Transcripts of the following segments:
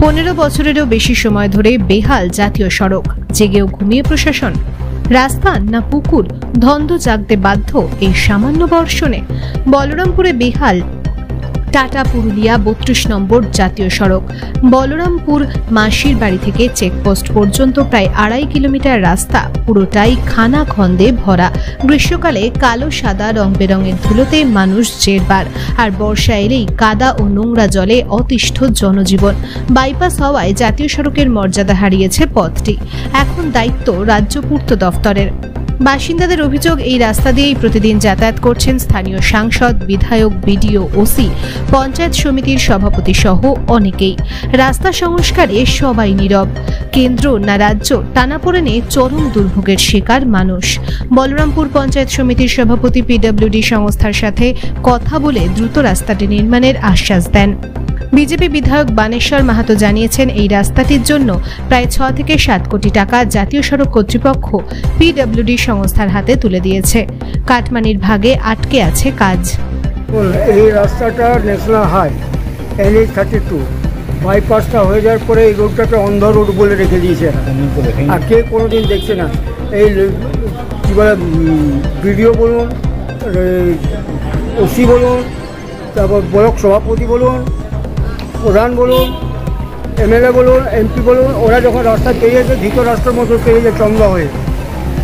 15 বছরেরও বেশি সময় ধরে বেহাল জাতীয় সড়ক, জেগেও ঘুমিয়ে প্রশাসন। রাস্তা না পুকুর, ধন্দ জাগতে বাধ্য এই সামান্য বর্ষণে। বলরামপুরে বেহাল টাটা পুরুলিয়া 32 নম্বর জাতীয় সড়ক। বলরামপুর মাসির বাড়ি থেকে চেকপোস্ট পর্যন্ত প্রায় 2.5 কিলোমিটার রাস্তা পুরোটাই খানা খন্দে ভরা। গ্রীষ্মকালে কালো সাদা রং বেরঙের ধুলোতে মানুষ জেরবার, আর বর্ষা এলেই কাদা ও নোংরা জলে অতিষ্ঠ জনজীবন। বাইপাস হওয়ায় জাতীয় সড়কের মর্যাদা হারিয়েছে পথটি। এখন দায়িত্ব রাজ্য পূর্ত দফতরের। বাসিন্দাদের অভিযোগ, এই রাস্তা দিয়েই প্রতিদিন যাতায়াত করছেন স্থানীয় সাংসদ, বিধায়ক, বিডিও, ওসি, পঞ্চায়েত সমিতির সভাপতি সহ অনেকেই। রাস্তা সংস্কারে সবাই নীরব। কেন্দ্র না রাজ্য, টানাপোড়েনে চরম দুর্ভোগের শিকার মানুষ। বলরামপুর পঞ্চায়েত সমিতির সভাপতি পিডব্লিউডি সংস্থার সাথে কথা বলে দ্রুত রাস্তাটি নির্মাণের আশ্বাস দেন। বিজেপি বিধায়ক বানেশ্বর মাহাতো জানিয়েছেন, এই রাস্তাটির জন্য প্রায় 6 থেকে 7 কোটি টাকা জাতীয় সড়ক কর্তৃপক্ষ পিডব্লিউডি সংস্থার হাতে তুলে দিয়েছে। কাটমানির ভাগে আটকে আছে কাজ। এই রাস্তাটা ন্যাশনাল হাই NH 32 বাইপাসটা হয়ে যাওয়ার পরে এই রোডটাকে অন্ধ রোড বলে রেখে দিয়েছে, আর কে কোনোদিন দেখছে না। এই কী বলে বিডিও বলুন, ওসি বলুন, তারপর ব্লক সভাপতি বলুন, প্রধান বলুন, MLA বলুন, MP বলুন, ওরা যখন রাস্তা পেরিয়েছে ধৃত রাস্তার মতো পেরিয়েছে চন্দ্র হয়ে,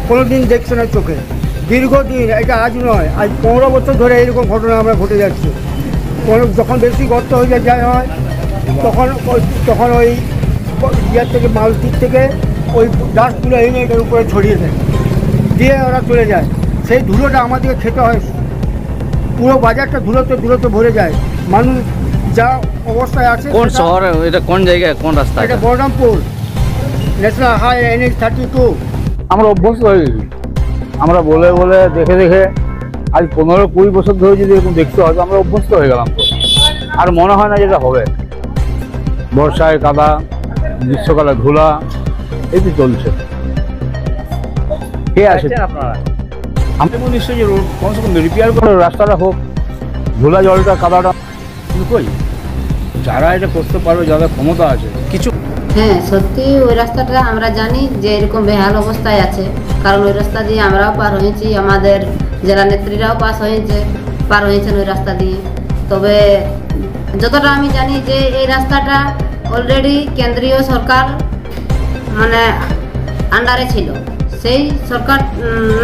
কোনো দিন দেখছে না চোখে। দীর্ঘদিন, এটা আজ নয়, আজ 15 বছর ধরে এইরকম ঘটনা আমরা ঘটে যাচ্ছে। যখন বেশি গর্ত হয়ে যায় হয় তখন ওই ইয়ার থেকে মালতির থেকে ওই ডাস্টগুলো এনে এটার উপরে ছড়িয়ে দেয়, দিয়ে ওরা চলে যায়। সেই ধুলোটা আমাদেরকে খেতে হয়, পুরো বাজারটা ধুলোতে ভরে যায়। মানুষ যা অবস্থায় আছে। কোন শহর এটা, কোন জায়গায়, কোন রাস্তা? এটা বলরামপুর ন্যাশনাল হাই NH 32। আমরা অভ্যস্ত হয়ে গেছি, আমরা বলে বলে দেখে দেখে আজ 15-20 বছর ধরে যদি এরকম দেখতে হয়, আমরা অভ্যস্ত হয়ে গেলাম। তো আর মনে হয় না যেটা হবে। বর্ষায় কাদা, গ্রীষ্মকালে ধুলা, এই তো চলছে। কে আছে আপনারা? আমি নিশ্চয়ই যে রোড কমসে কম রিপেয়ার করে রাস্তাটা হোক, ধুলা জলটা কাদাটা। কিন্তু কই, যারা এটা করতে পারবে, যাদের ক্ষমতা আছে কিছু। হ্যাঁ, সত্যি ওই রাস্তাটা আমরা জানি যে এরকম বেহাল অবস্থায় আছে, কারণ ওই রাস্তা দিয়ে আমরাও পার হয়েছি, আমাদের জেলা নেত্রীরাও পার হয়েছেন ওই রাস্তা দিয়ে। তবে যতটা আমি জানি যে এই রাস্তাটা অলরেডি কেন্দ্রীয় সরকার মানে আন্ডারে ছিল, সেই সরকার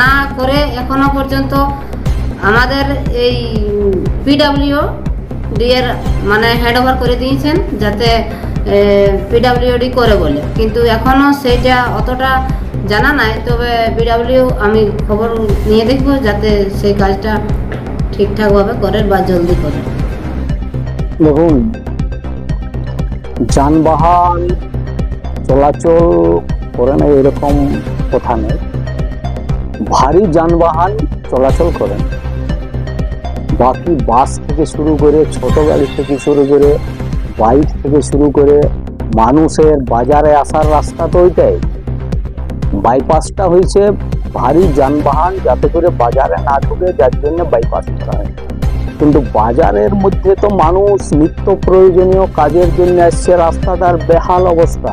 না করে এখনো পর্যন্ত আমাদের এই পিডব্লিউডি এর মানে হ্যান্ড ওভার করে দিয়েছেন, যাতে পিডব্লিউডি করে বলে, কিন্তু এখনো সেইটা অতটা জানা নাই। তবে পিডব্লিউ আমি খবর নিয়ে দেখবো যাতে সেই কাজটা ঠিকঠাকভাবে করে বা জলদি করে। দেখুন, যানবাহন চলাচল করে না এরকম কথা নেই, ভারী যানবাহন চলাচল করেন। বাকি বাস থেকে শুরু করে, ছোট গাড়ি থেকে শুরু করে, বাইক থেকে শুরু করে, মানুষের বাজারে আসার রাস্তা তো ওইটাই। বাইপাসটা হয়েছে ভারী যানবাহন যাতে করে বাজারে না ঢুকে, যার জন্য বাইপাস করা হয়। কিন্তু বাজারের মধ্যে তো মানুষ নিত্য প্রয়োজনীয় কাজের জন্য আসছে, রাস্তাটার বেহাল অবস্থা।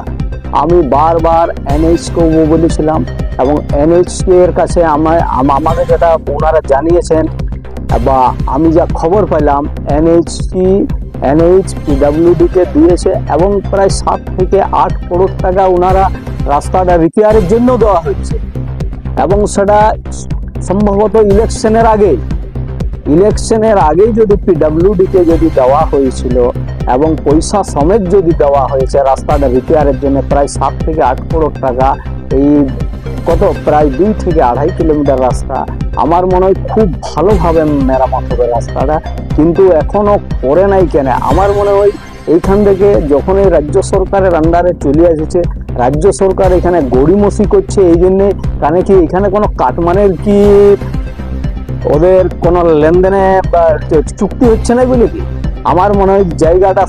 আমি বারবার NHকেও বলেছিলাম, এবং NH এর কাছে আমাকে যেটা ওনারা জানিয়েছেন বা আমি যা খবর পেলাম, NH পিডব্লিউডিকে দিয়েছে এবং প্রায় 7 থেকে 8 করোড় টাকা ওনারা রাস্তাটা রিপেয়ারের জন্য দেওয়া হচ্ছে। এবং সেটা সম্ভবত ইলেকশনের আগেই যদি পিডব্লিউডিকে যদি দেওয়া হয়েছিল এবং পয়সা সমেত যদি দেওয়া হয়েছে রাস্তাটা রিপেয়ারের জন্য প্রায় 7 থেকে 8 করোড় টাকা, এই প্রায় 2 থেকে 2.5 কিলোমিটার রাস্তা, আমার মনে হয় খুব ভালোভাবে মেরামত হবে রাস্তাটা, কিন্তু এখনো করে নাই কেন? আমার মনে হয় এইখান থেকে যখন এই রাজ্য সরকারের আন্ডারে চলে এসেছে, রাজ্য সরকার এখানে গড়িমসি করছে, এই জন্যে কারণ কি এখানে কোনো কাটমানের কি ওদের কোনো লেনদেনে চুক্তি হচ্ছে না বলে কি আমার মনে হয় জায়গাটা,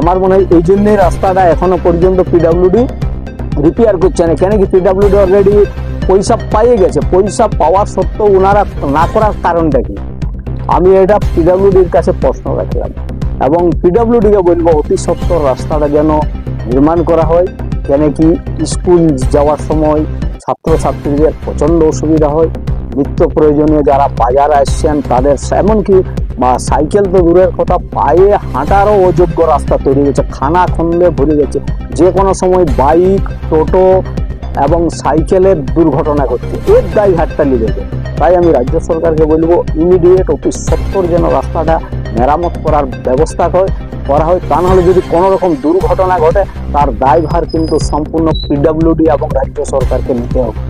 আমার মনে হয় এই জন্যই রাস্তাটা এখনো পর্যন্ত পিডব্লিউডি রিপেয়ার করছে না। কেন কি পিডব্লিউডি অলরেডি পয়সা পাইয়ে গেছে, পয়সা পাওয়ার সত্ত্বেও ওনারা না করার কারণটা কি? আমি এটা পিডব্লিউডির কাছে প্রশ্ন রাখলাম এবং পিডব্লিউডিকে বলবো অতি সত্বর রাস্তাটা যেন নির্মাণ করা হয়, কেন কি স্কুল যাওয়ার সময় ছাত্রছাত্রীদের প্রচণ্ড অসুবিধা হয়, নিত্য প্রয়োজনীয় যারা বাজারে আসছেন তাদের, এমনকি বা সাইকেল তো দূরের কথা, পায়ে হাঁটারও অযোগ্য রাস্তা তৈরি হয়েছে, খানা খন্দে ভরে গেছে। যে কোনো সময় বাইক, টোটো এবং সাইকেলের দুর্ঘটনা ঘটছে, এর দায়ভারটা নিবে। তাই আমি রাজ্য সরকারকে বলবো ইমিডিয়েট অতি সত্বর যেন রাস্তাটা মেরামত করার ব্যবস্থা করা হয়। তা নাহলে যদি কোনো রকম দুর্ঘটনা ঘটে তার দায়ভার কিন্তু সম্পূর্ণ পিডব্লিউডি এবং রাজ্য সরকারকে নিতে হবে।